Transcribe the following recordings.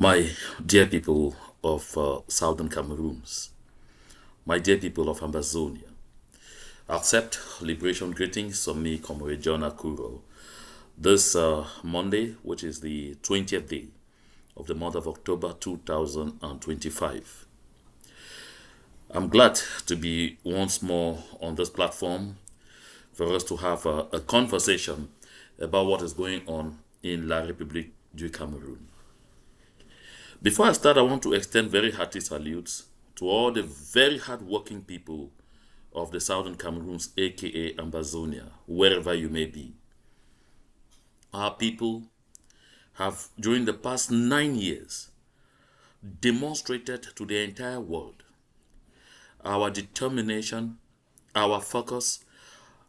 My dear people of southern Cameroons, my dear people of Ambazonia, accept liberation greetings from me, Comrade John Akuro. This Monday, which is the 20th day of the month of October 2025. I'm glad to be once more on this platform for us to have a conversation about what is going on in La République du Cameroun. Before I start, I want to extend very hearty salutes to all the very hardworking people of the Southern Cameroons, aka Ambazonia, wherever you may be. Our people have, during the past 9 years, demonstrated to the entire world our determination, our focus,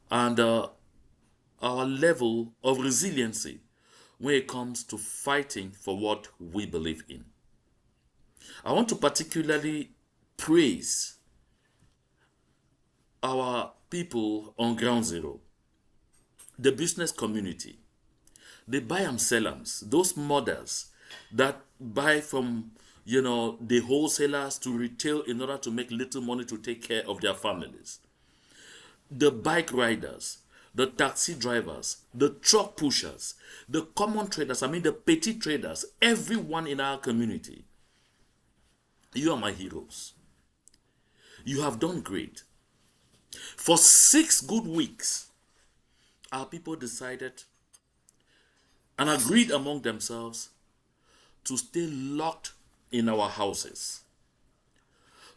and our level of resiliency when it comes to fighting for what we believe in. I want to particularly praise our people on ground zero, the business community, the buyam sellers, those mothers that buy from the wholesalers to retail in order to make little money to take care of their families, the bike riders, the taxi drivers, the truck pushers, the common traders, the petty traders, everyone in our community. You are my heroes. You have done great. For 6 good weeks, our people decided and agreed among themselves to stay locked in our houses,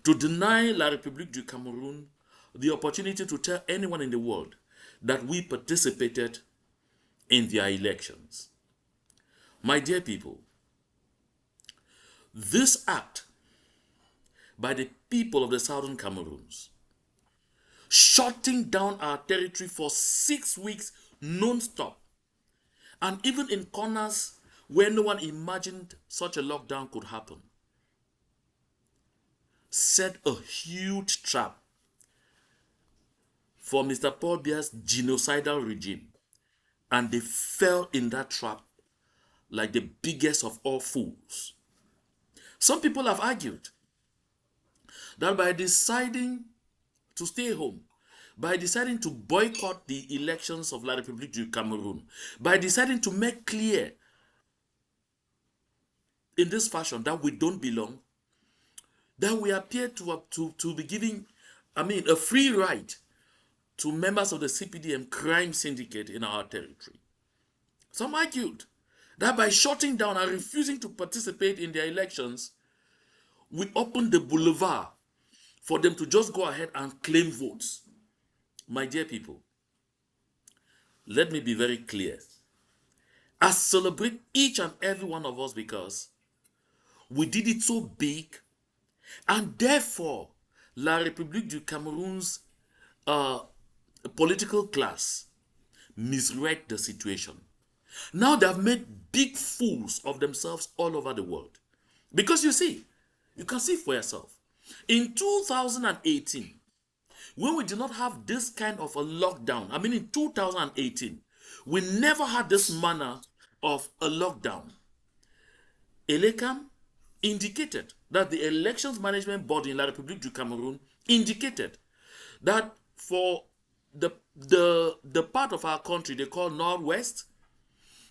to deny La République du Cameroun the opportunity to tell anyone in the world that we participated in their elections. My dear people, this act by the people of the Southern Cameroons, shutting down our territory for 6 weeks non-stop, and even in corners where no one imagined such a lockdown could happen, set a huge trap for Mr. Paul Biya's genocidal regime, and they fell in that trap like the biggest of all fools. Some people have argued that by deciding to stay home, by deciding to boycott the elections of La République du Cameroun, by deciding to make clear in this fashion that we don't belong, that we appear to be giving, a free ride to members of the CPDM crime syndicate in our territory. Some argued that by shutting down and refusing to participate in their elections, we opened the boulevard for them to just go ahead and claim votes. My dear people, let me be very clear. I celebrate each and every one of us because we did it so big, and therefore La République du Cameroun's political class misread the situation. Now they have made big fools of themselves all over the world. Because you can see for yourself. In 2018, when we did not have this kind of a lockdown, in 2018, we never had this manner of a lockdown. Elekam indicated that the elections management body in La République du Cameroun indicated that for the part of our country they call Northwest,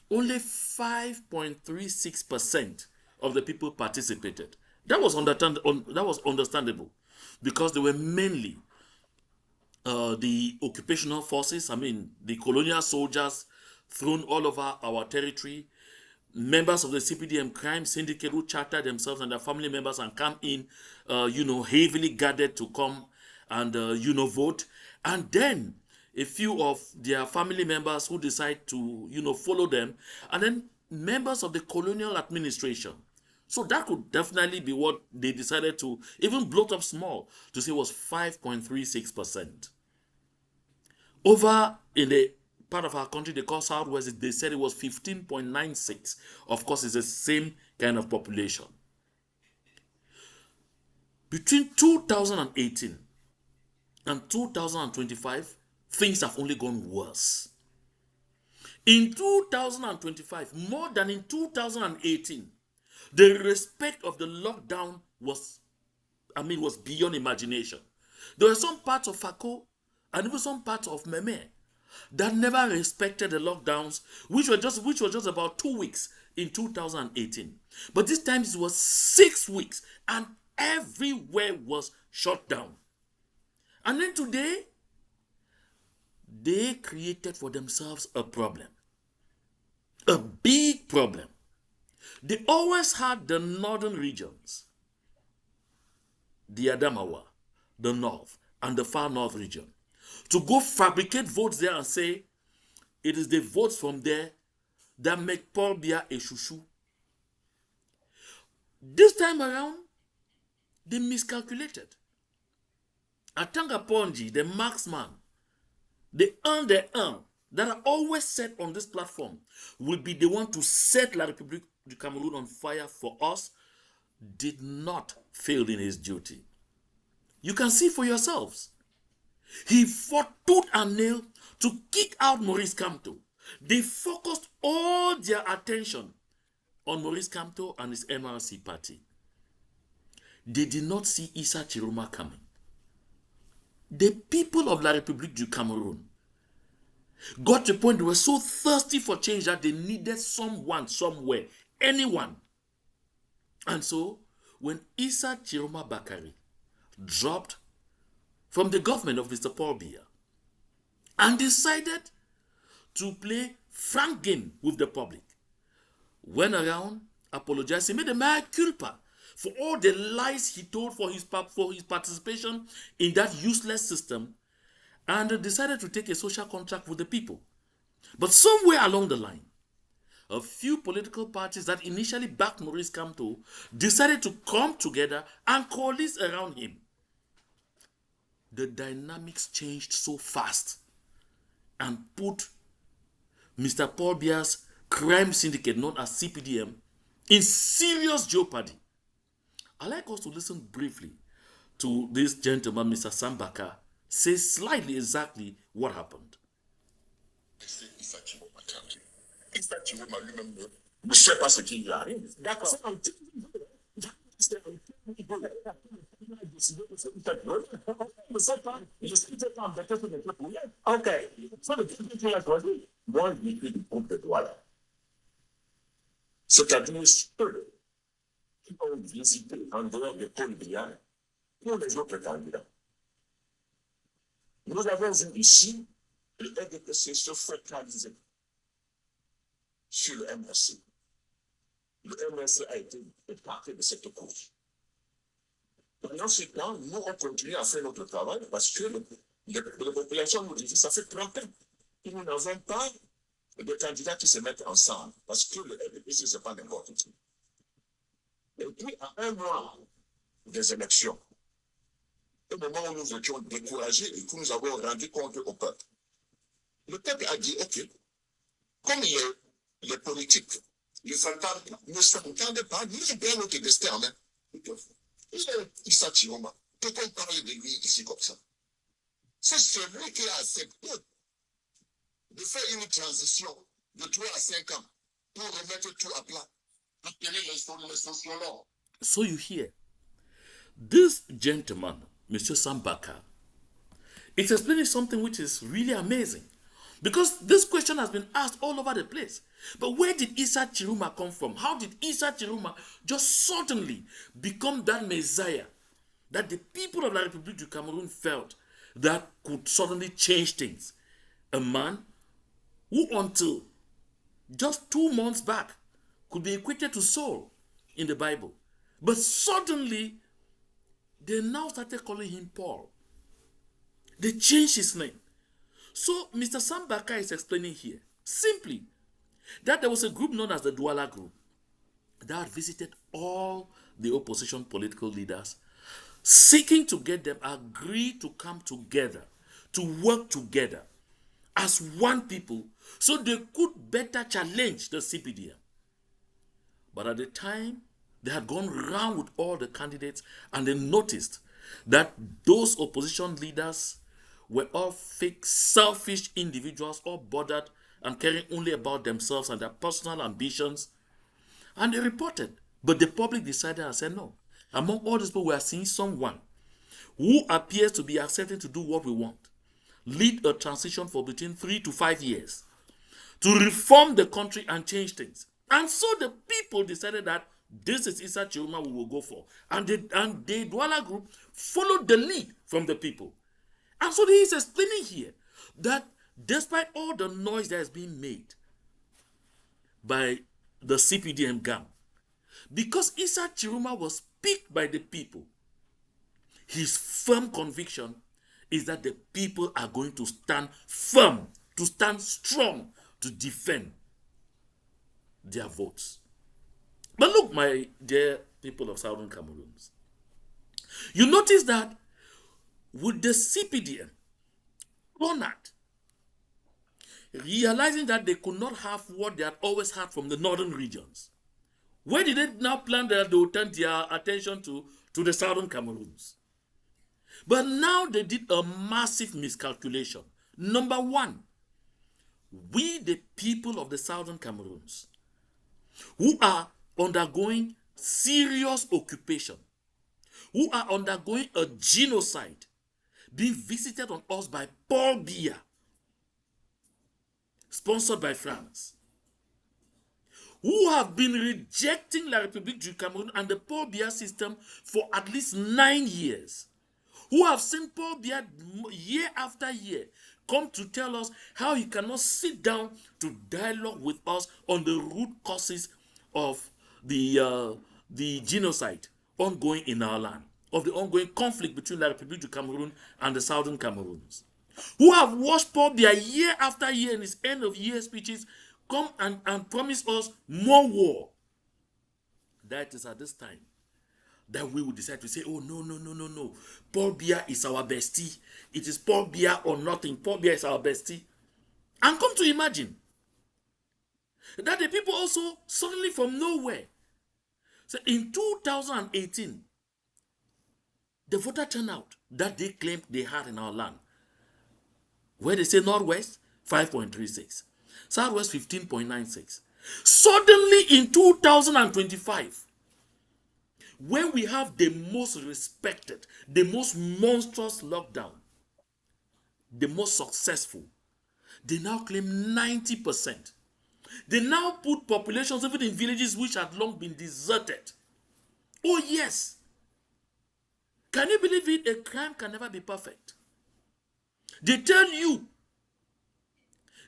only 5.36% of the people participated. That was understandable because they were mainly the occupational forces, the colonial soldiers thrown all over our territory, members of the CPDM crime syndicate who chartered themselves and their family members and come in, heavily gathered to come and, vote. And then a few of their family members who decide to, follow them. And then members of the colonial administration. So that could definitely be what they decided to even bloat up small to say was 5.36%. Over in the part of our country they call Southwest, they said it was 15.96. Of course, it's the same kind of population. Between 2018 and 2025, things have only gone worse. In 2025, more than in 2018, The respect of the lockdown was beyond imagination. There were some parts of Fako and even some parts of Meme that never respected the lockdowns, which was just about 2 weeks in 2018. But this time it was 6 weeks, and everywhere was shut down. And then today, they created for themselves a problem, a big problem. They always had the northern regions, the Adamawa, the north, and the far north region, to go fabricate votes there and say it is the votes from there that make Paul Biya a shushu. This time around, they miscalculated. Atanga Ponji, the marksman, the un that are always set on this platform will be the one to set La République du Cameroun on fire for us, did not fail in his duty. You can see for yourselves. He fought tooth and nail to kick out Maurice Kamto. They focused all their attention on Maurice Kamto and his MRC party. They did not see Issa Chiroma coming. The people of La République du Cameroun got to a point they were so thirsty for change that they needed someone, somewhere, anyone. And so, when Issa Chiroma Bakari dropped from the government of Mr. Paul Biya and decided to play frank game with the public, went around, apologized, he made a mea culpa for all the lies he told for his participation in that useless system, and decided to take a social contract with the people. But somewhere along the line, a few political parties that initially backed Maurice Kamto decided to come together and coalesce around him. The dynamics changed so fast and put Mr. Paul Biya's crime syndicate known as CPDM in serious jeopardy. I'd like us to listen briefly to this gentleman, Mr. Sambaka, say slightly exactly what happened. Issa Chiroma lui-même ne sait pas ce qui lui arrive. D'accord. C'est un petit ne sais pas, je suis peut-être embêté sur les trucs pour rien. Ok. C'est le truc qu'il a choisi. Moi, je suis du groupe de Douala. C'est-à-dire ceux qui ont visité en dehors de Paul Biya pour les autres candidats. Nous avons vu ici le RDPC se focaliser sur le MRC. Le MRC a été épargné de cette course. Pendant ce temps, nous, on continue à faire notre travail parce que les populations nous disent que ça fait 30 ans que nous n'avons pas de candidats qui se mettent ensemble parce que le RDPC, ce n'est pas n'importe qui. Et puis, à un mois des élections, au moment où nous étions découragés et que nous avons rendu compte au peuple, le peuple a dit, OK, comme les politiques, les fantasmes ne s'entendent pas, nous bien notre destin en main. Issa Chiroma, peut-on parler de lui ici comme ça? C'est celui qui a accepté de faire une transition de 3 à 5 ans pour remettre tout à plat, appeler les sociologues. So you hear, this gentleman, Mr. Sambaka, is explaining something which is really amazing. Because this question has been asked all over the place. But where did Issa Chiroma come from? How did Issa Chiroma just suddenly become that messiah that the people of La République du Cameroun felt that could suddenly change things? A man who until just 2 months back could be equated to Saul in the Bible. But suddenly, they now started calling him Paul. They changed his name. So, Mr. Sambaka is explaining here, simply, that there was a group known as the Douala Group that had visited all the opposition political leaders, seeking to get them agree to come together, to work together as one people, so they could better challenge the CPDM. But at the time, they had gone round with all the candidates and they noticed that those opposition leaders were all fake, selfish individuals, all bothered and caring only about themselves and their personal ambitions. And they reported But the public decided and said, no. Among all these people, we are seeing someone who appears to be accepting to do what we want, lead a transition for between 3 to 5 years to reform the country and change things. And so the people decided that this is Issa Chiroma we will go for. And the Douala group followed the lead from the people. And so he is explaining here that despite all the noise that has been made by the CPDM gang, because Issa Chiroma was picked by the people, his firm conviction is that the people are going to stand firm, to stand strong, to defend their votes. But look, my dear people of Southern Cameroons, you notice that with the CPDM cornered, realizing that they could not have what they had always had from the northern regions, where did they now plan that they would turn their attention to the Southern Cameroons? But now they did a massive miscalculation. Number one, we, the people of the Southern Cameroons, who are undergoing serious occupation, who are undergoing a genocide, being visited on us by Paul Biya, sponsored by France, who have been rejecting La République du Cameroun and the Paul Biya system for at least 9 years, who have seen Paul Biya year after year come to tell us how he cannot sit down to dialogue with us on the root causes of the genocide ongoing in our land, of the ongoing conflict between La République du Cameroun and the Southern Cameroons, who have watched Paul Biya year after year in his end of year speeches come and promise us more war. That is at this time that we will decide to say, oh, no, no, no, no, no. Paul Biya is our bestie. It is Paul Biya or nothing. Paul Biya is our bestie. And come to imagine that the people also suddenly from nowhere, so in 2018, the voter turnout that they claimed they had in our land, where they say Northwest 5.36, Southwest 15.96. Suddenly in 2025, when we have the most respected, the most monstrous lockdown, the most successful, they now claim 90%. They now put populations even in villages which had long been deserted. Oh yes. Can you believe it? A crime can never be perfect. They tell you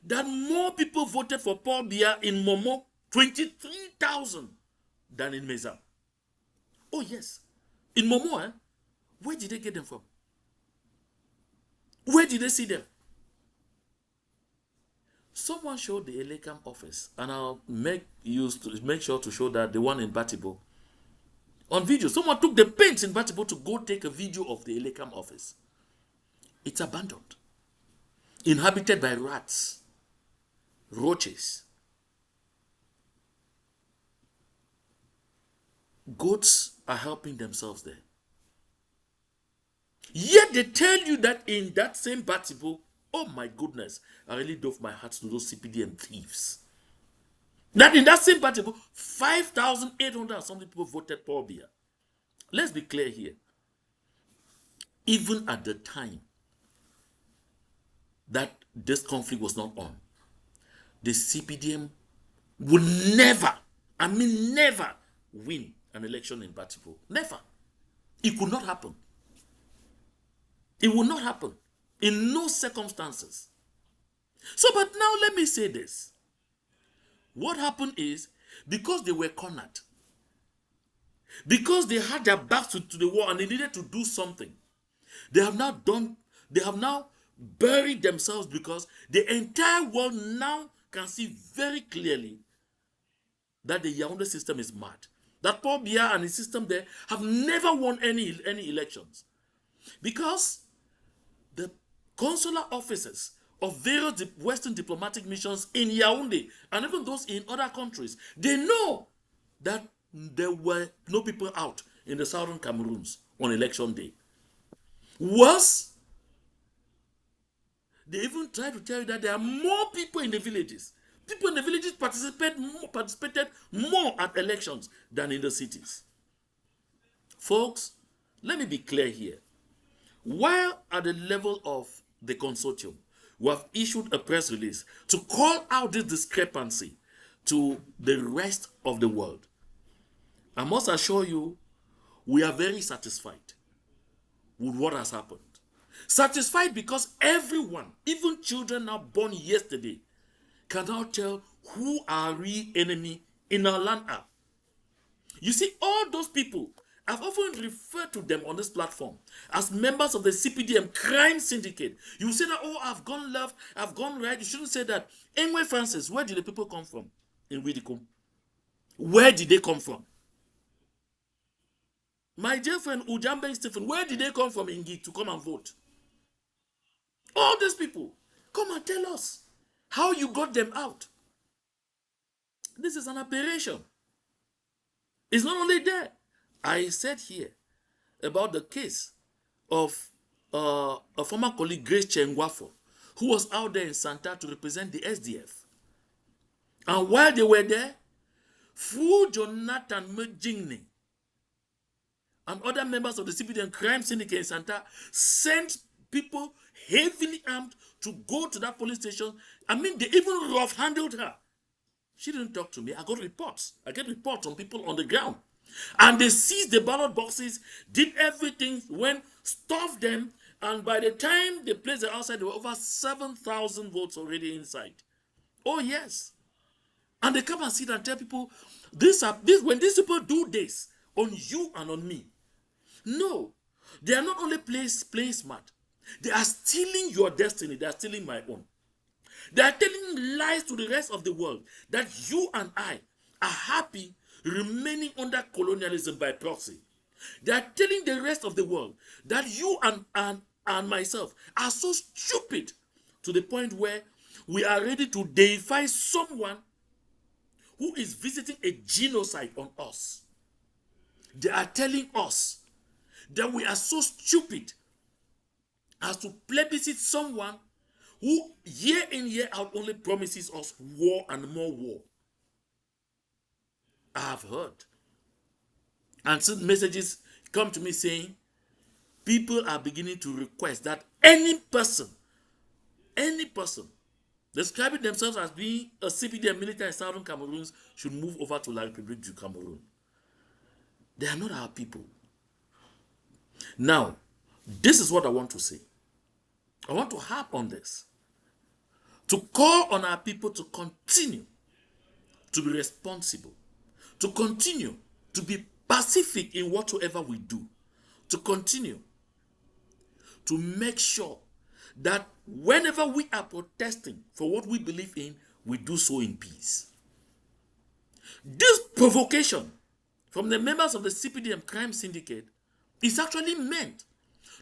that more people voted for Paul Biya in Momo, 23,000, than in Meza. Oh yes. In Momo, where did they get them from? Where did they see them? Someone showed the Elekam office, and I'll make sure to show that the one in Batibo on video. Someone took the pains in Batibo to go take a video of the Elekam office. It's abandoned, inhabited by rats, roaches. Goats are helping themselves there. Yet they tell you that in that same Batibo, oh my goodness, I really dove my heart to those CPDM thieves. That in that same Batibo, 5,800 and something people voted Paul Biya. Let's be clear here. Even at the time that this conflict was not on, the CPDM would never, I mean never, win an election in Batibo. Never. It could not happen. It will not happen in no circumstances. So, but now let me say this. What happened is, because they were cornered, because they had their backs to the wall and they needed to do something, they have now buried themselves, because the entire world now can see very clearly that the Yaoundé system is mad. That Paul Biya and his system there have never won any elections. Because the consular officers of various Western diplomatic missions in Yaoundé, and even those in other countries, they know that there were no people out in the Southern Cameroons on election day. Worse, they even try to tell you that there are more people in the villages, People in the villages participated more at elections than in the cities. Folks, let me be clear here. While at the level of the consortium, we have issued a press release to call out this discrepancy to the rest of the world, I must assure you, we are very satisfied with what has happened. Satisfied because everyone, even children now born yesterday, can now tell who our real enemy in our land are. You see, all those people, I've often referred to them on this platform as members of the CPDM crime syndicate. You say that, oh, I've gone left, I've gone right. You shouldn't say that. Anyway, Francis, where did the people come from in Widikum? Where did they come from? My dear friend Ujambe Stephen, where did they come from in Gig to come and vote? All these people, come and tell us how you got them out. This is an aberration. It's not only there. I said here about the case of a former colleague, Grace Chengwafo, who was out there in Santa to represent the SDF. And while they were there, through Jonathan Mejingni and other members of the CPDM crime syndicate in Santa, sent people heavily armed to go to that police station. I mean, they even rough-handled her. She didn't talk to me. I got reports. I get reports from people on the ground. And they seized the ballot boxes, did everything, went, stuffed them, and by the time they placed it outside, there were over 7,000 votes already inside. Oh, yes. And they come and sit and tell people, when these people do this on you and on me, no, they are not only playing smart, they are stealing your destiny, they are stealing my own. They are telling lies to the rest of the world that you and I are happy remaining under colonialism by proxy. They are telling the rest of the world that you and myself are so stupid to the point where we are ready to deify someone who is visiting a genocide on us. They are telling us that we are so stupid as to plebiscite someone who year in, year out only promises us war and more war. I have heard. And some messages come to me saying, people are beginning to request that any person describing themselves as being a CPDM military in Southern Cameroon should move over to La République du Cameroon. They are not our people. Now, this is what I want to say. I want to harp on this. To call on our people to continue to be responsible, to continue to be pacific in whatsoever we do, to continue to make sure that whenever we are protesting for what we believe in, we do so in peace. This provocation from the members of the CPDM crime syndicate is actually meant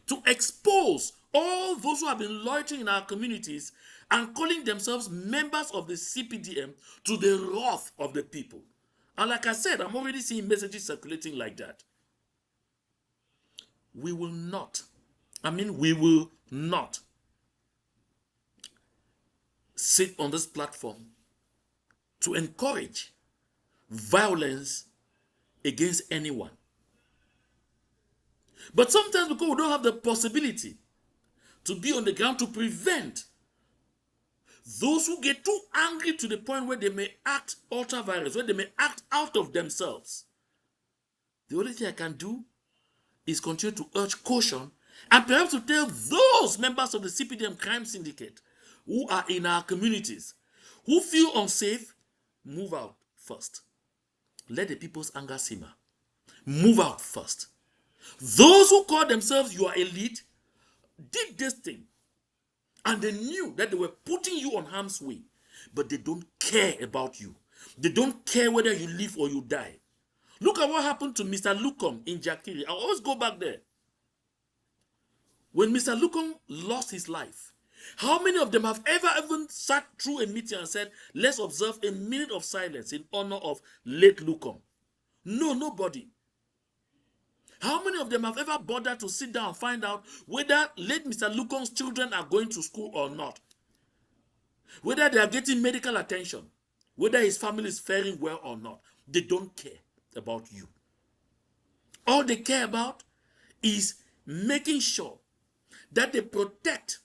to expose all those who have been loitering in our communities and calling themselves members of the CPDM to the wrath of the people. And like I said, I'm already seeing messages circulating like that. We will not sit on this platform to encourage violence against anyone. But sometimes because we don't have the possibility to be on the ground to prevent those who get too angry to the point where they may act ultra-virus, where they may act out of themselves, the only thing I can do is continue to urge caution and perhaps to tell those members of the CPDM crime syndicate who are in our communities, who feel unsafe, move out first. Let the people's anger simmer. Move out first. Those who call themselves your elite did this thing and they knew that they were putting you on harm's way, but they don't care about you. They don't care whether you live or you die. Look at what happened to Mr. Lukom in Jakiri. I always go back there. When Mr. Lukom lost his life, how many of them have ever even sat through a meeting and said, let's observe a minute of silence in honor of late Lukom? No, nobody. How many of them have ever bothered to sit down and find out whether late Mr. Lukom's children are going to school or not? Whether they are getting medical attention? whether his family is faring well or not. They don't care about you. All they care about is making sure that they protect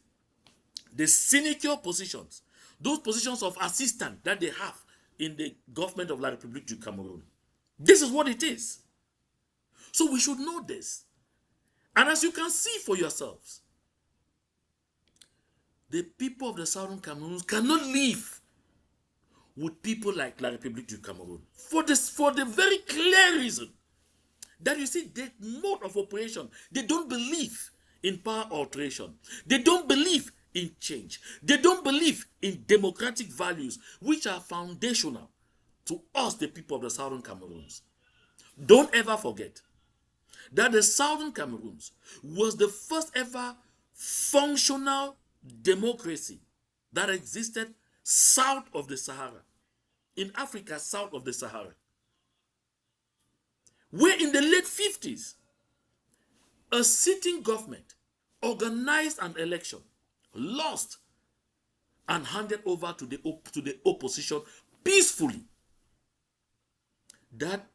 the sinecure positions, those positions of assistant that they have in the government of La République du Cameroun. This is what it is. So we should know this. And as you can see for yourselves, the people of the Southern Cameroon cannot live with people like La République du Cameroun for the very clear reason that you see the mode of operation. They don't believe in power alteration. They don't believe in change. They don't believe in democratic values, which are foundational to us, the people of the Southern Cameroons. Don't ever forget that the Southern Cameroons was the first ever functional democracy that existed south of the Sahara, in Africa, south of the Sahara, where in the late 50s, a sitting government organized an election, lost, and handed over to the opposition peacefully. That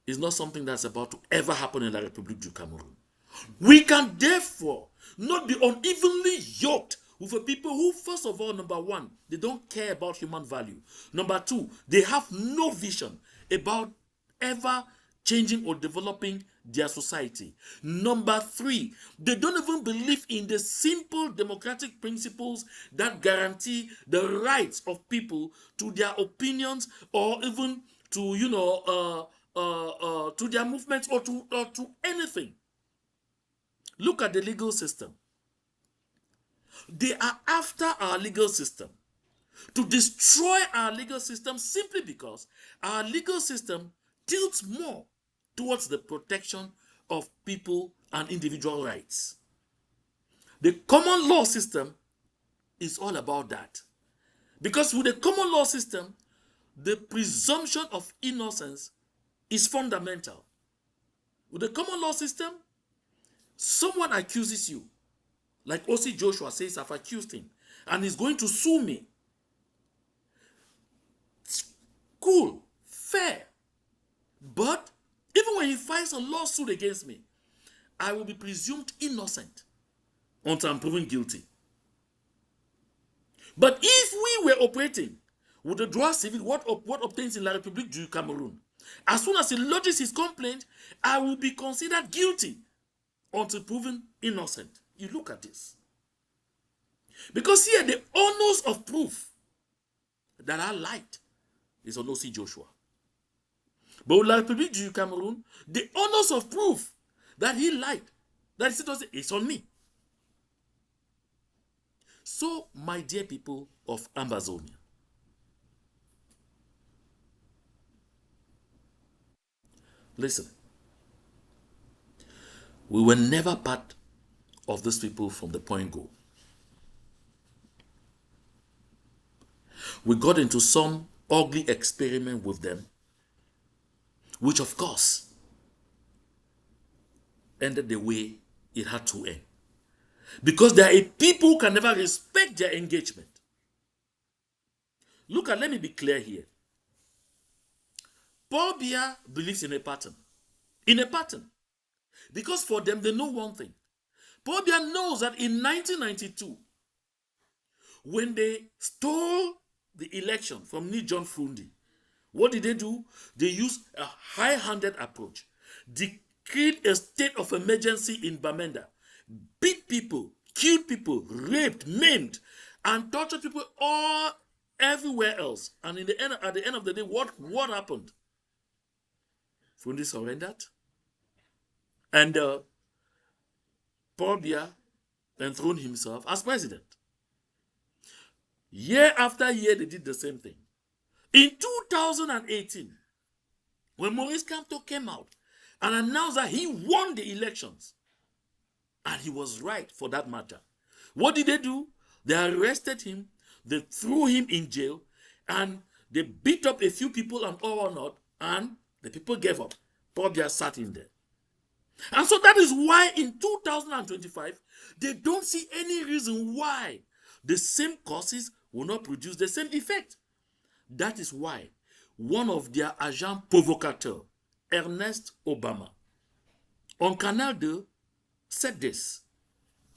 is not something that's about to ever happen in La République du Cameroun. We can therefore not be unevenly yoked with a people who, first of all, number one, they don't care about human value. Number two, they have no vision about ever changing or developing their society. Number three, they don't even believe in the simple democratic principles that guarantee the rights of people to their opinions, or even to to their movements, or to anything. Look at the legal system. They are after our legal system to destroy our legal system, simply because our legal system tilts more towards the protection of people and individual rights. The common law system is all about that. Because with the common law system, the presumption of innocence is fundamental. With the common law system, someone accuses you, like O.C. Joshua says, I've accused him, and he's going to sue me. Cool, fair. But even when he files a lawsuit against me, I will be presumed innocent until I'm proven guilty. But if we were operating with the droit civil, what obtains in La République du Cameroun, as soon as he lodges his complaint, I will be considered guilty until proven innocent. You look at this. Because here the onus of proof that I lied is on O.C. Joshua. But with La République du Cameroun, the onus of proof that he lied, that is on me. So, my dear people of Ambazonia, listen, we were never part of these people from the point go. We got into some ugly experiment with them, which of course ended the way it had to end. Because there are people who can never respect their engagement. Let me be clear here. Paul Biya believes in a pattern. In a pattern. Because for them, they know one thing. Paul Biya knows that in 1992, when they stole the election from John Frundi, what did they do? They used a high-handed approach, decreed a state of emergency in Bamenda, beat people, killed people, raped, maimed, and tortured people all everywhere else. And at the end of the day, what happened? Frundi surrendered, and Paul Biya enthroned himself as president. Year after year, they did the same thing. In 2018, when Maurice Kamto came out and announced that he won the elections, and he was right for that matter, what did they do? They arrested him, they threw him in jail, and they beat up a few people and all or not, and the people gave up. Paul Biya sat in there. And so that is why in 2025, they don't see any reason why the same causes will not produce the same effect. That is why one of their agents provocateurs, Ernest Obama, on Canal 2, said this.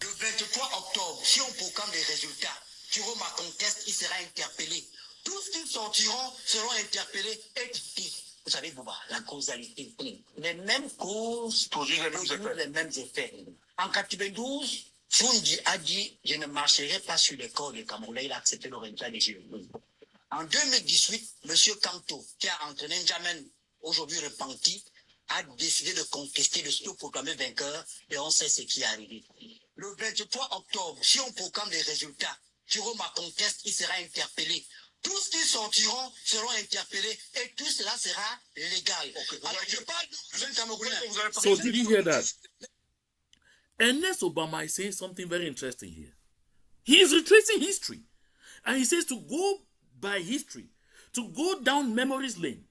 Le 23 octobre, si on proclame les résultats, Jérôme conteste, il sera interpellé. Tous qui sortiront seront interpellés et vous savez, Bouba, la causalité, les mêmes causes produisent les mêmes effets. En 92, Fundi a dit, je ne marcherai pas sur les corps des Camerounais, il a accepté le résultat des Jeux. En 2018, M. Kanto, qui a entraîné N'Djamène, aujourd'hui repenti, a décidé de contester, de se proclamer vainqueur, et on sait ce qui est arrivé. Le 23 octobre, si on proclame les résultats, Jérôme conteste, il sera interpellé. Tous qui sortiront seront interpellés et tout cela sera légal. Okay. Alors, je parle de jeunes Camerounais. So did you hear that? Ernest Obama is saying something very interesting here. He is retracing history. And he says to go by history, to go down memory's lane.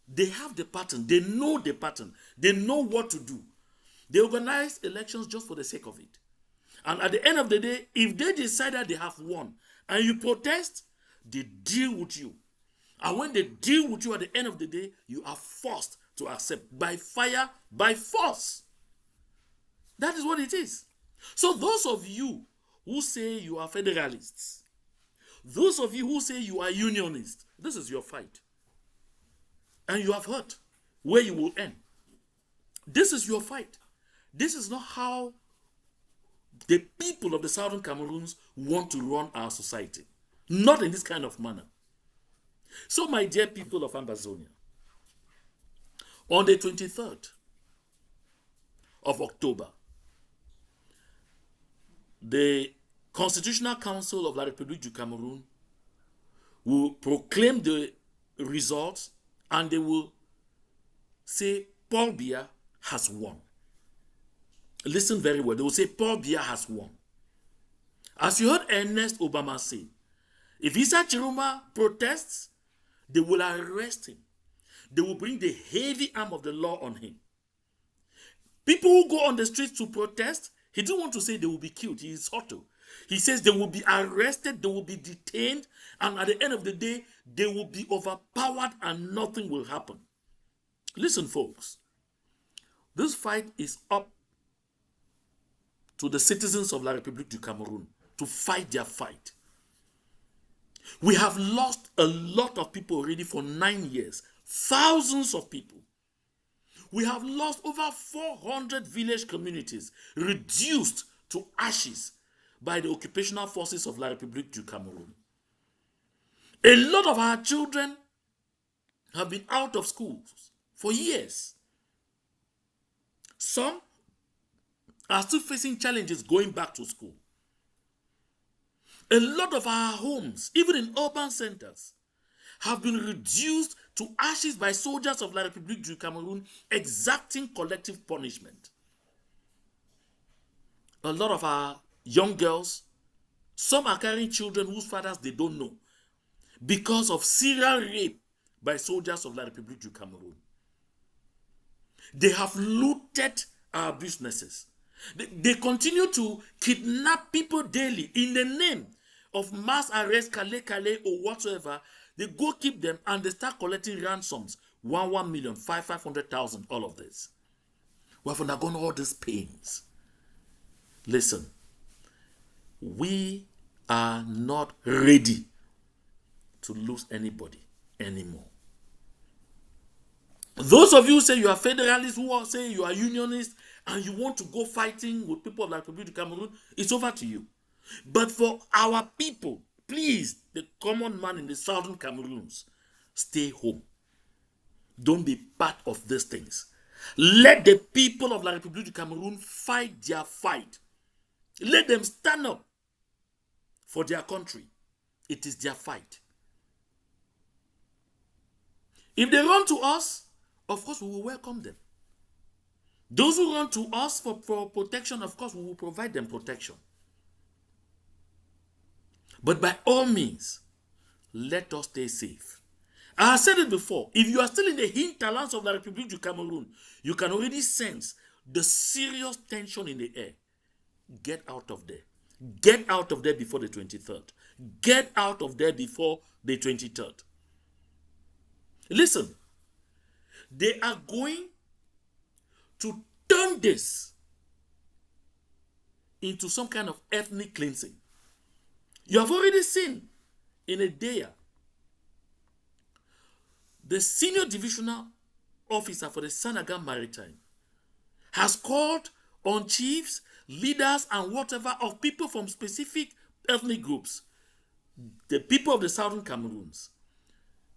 They have the pattern. They know the pattern. They know what to do. They organize elections just for the sake of it. And at the end of the day, if they decide that they have won and you protest, they deal with you. And when they deal with you at the end of the day, you are forced to accept by fire, by force. That is what it is. So those of you who say you are federalists, those of you who say you are unionists, this is your fight. And you have heard where you will end. This is your fight. This is not how the people of the Southern Cameroons want to run our society. Not in this kind of manner. So, my dear people of Ambazonia, on the 23rd of October, the Constitutional Council of La République du Cameroun will proclaim the results and they will say Paul Biya has won. Listen very well. They will say Paul Biya has won. As you heard Ernest Obama say, if Issa Chiruma protests, they will arrest him. They will bring the heavy arm of the law on him. People who go on the streets to protest, he didn't want to say they will be killed. He is subtle. He says they will be arrested, they will be detained, and at the end of the day, they will be overpowered and nothing will happen. Listen, folks. This fight is up to the citizens of La République du Cameroun to fight their fight. We have lost a lot of people already for 9 years. Thousands of people. We have lost over 400 village communities reduced to ashes by the occupational forces of La République du Cameroun. A lot of our children have been out of schools for years. Some are still facing challenges going back to school. A lot of our homes, even in urban centers, have been reduced to ashes by soldiers of La République du Cameroun exacting collective punishment. A lot of our young girls, some are carrying children whose fathers they don't know because of serial rape by soldiers of La République du Cameroun. They have looted our businesses. They continue to kidnap people daily in the name of mass arrest, Calais, or whatsoever. They go keep them and they start collecting ransoms. 1 million, 500,000, all of this. We have undergone all these pains. Listen, we are not ready to lose anybody anymore. Those of you who say you are federalists, who say you are unionists, and you want to go fighting with people of La République du Cameroun, it's over to you. But for our people, please, the common man in the southern Cameroons, stay home. Don't be part of these things. Let the people of La République du Cameroun fight their fight. Let them stand up for their country. It is their fight. If they run to us, of course we will welcome them. Those who run to us for protection, of course we will provide them protection. But by all means, let us stay safe. I have said it before. If you are still in the hinterlands of La République du Cameroun, you can already sense the serious tension in the air. Get out of there. Get out of there before the 23rd. Get out of there before the 23rd. Listen, they are going to turn this into some kind of ethnic cleansing. You have already seen in a day, the senior divisional officer for the Senegal Maritime has called on chiefs, leaders, and whatever of people from specific ethnic groups, the people of the southern Cameroons,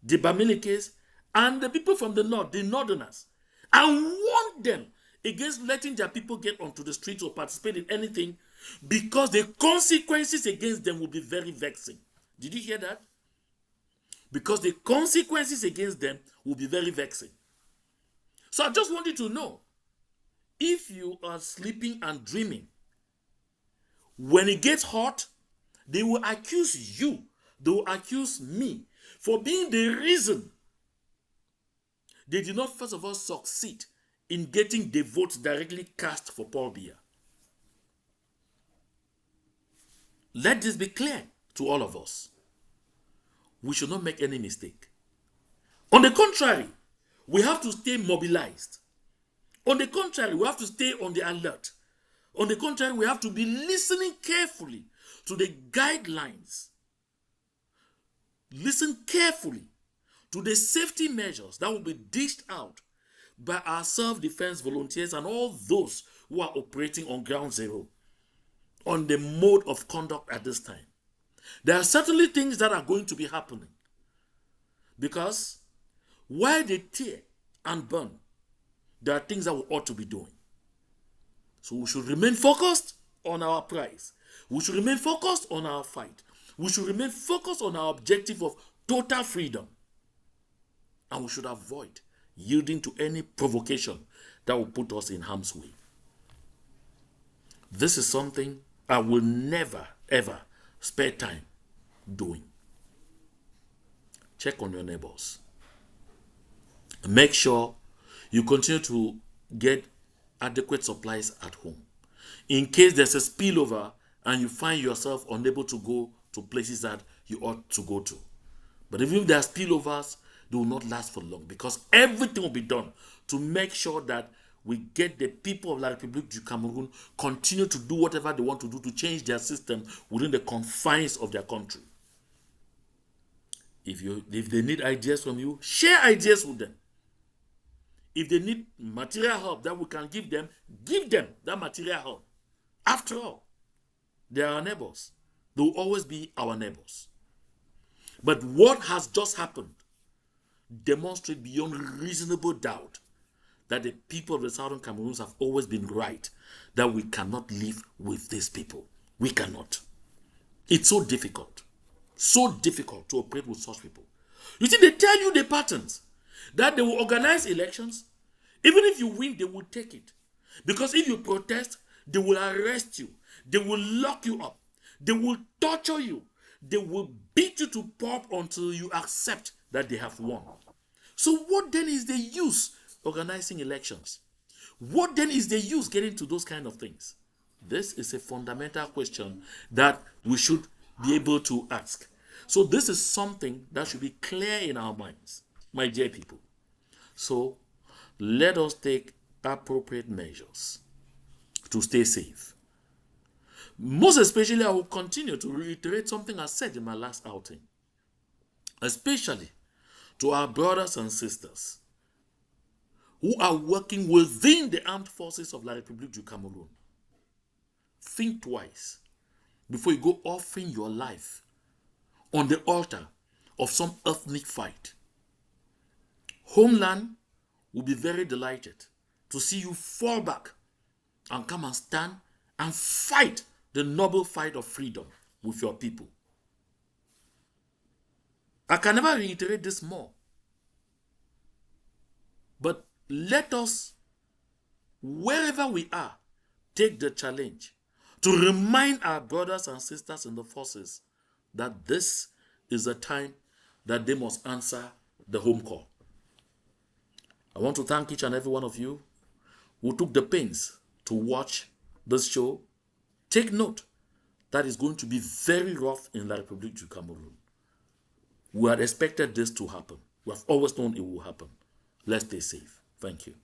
the Bamilikes, and the people from the north, the northerners, and warned them against letting their people get onto the streets or participate in anything, because the consequences against them will be very vexing. Did you hear that? Because the consequences against them will be very vexing. So I just want you to know, if you are sleeping and dreaming, when it gets hot, they will accuse you, they will accuse me for being the reason they did not first of all succeed in getting the votes directly cast for Paul Biya. Let this be clear to all of us. We should not make any mistake. On the contrary, we have to stay mobilized. On the contrary, we have to stay on the alert. On the contrary, we have to be listening carefully to the guidelines. Listen carefully to the safety measures that will be dished out by our self-defense volunteers and all those who are operating on ground zero on the mode of conduct at this time. There are certainly things that are going to be happening, because while they tear and burn, there are things that we ought to be doing. So we should remain focused on our prize. We should remain focused on our fight. We should remain focused on our objective of total freedom. And we should avoid yielding to any provocation that will put us in harm's way. This is something I will never, ever spare time doing. Check on your neighbors. Make sure you continue to get adequate supplies at home. In case there's a spillover and you find yourself unable to go to places that you ought to go to. But even if there are spillovers, they will not last for long, because everything will be done to make sure that we get the people of La République du Cameroun continue to do whatever they want to do to change their system within the confines of their country. If they need ideas from you, share ideas with them. If they need material help that we can give them that material help. After all, they are our neighbors. They will always be our neighbors. But what has just happened demonstrates beyond reasonable doubt that the people of the Southern Cameroons have always been right, that we cannot live with these people. We cannot. It's so difficult to operate with such people. You see, they tell you the patterns, that they will organize elections. Even if you win, they will take it. Because if you protest, they will arrest you. They will lock you up. They will torture you. They will beat you to pulp until you accept that they have won. So what then is the use organizing elections? What then is the use getting to those kind of things? This is a fundamental question that we should be able to ask. So this is something that should be clear in our minds, my dear people. So let us take appropriate measures to stay safe. Most especially, I will continue to reiterate something I said in my last outing, especially to our brothers and sisters who are working within the armed forces of La République du Cameroun. Think twice before you go offering your life on the altar of some ethnic fight. Homeland will be very delighted to see you fall back and come and stand and fight the noble fight of freedom with your people. I can never reiterate this more. But let us, wherever we are, take the challenge to remind our brothers and sisters in the forces that this is a time that they must answer the home call. I want to thank each and every one of you who took the pains to watch this show. Take note that is going to be very rough in La République du Cameroun. We had expected this to happen. We have always known it will happen. Let's stay safe. Thank you.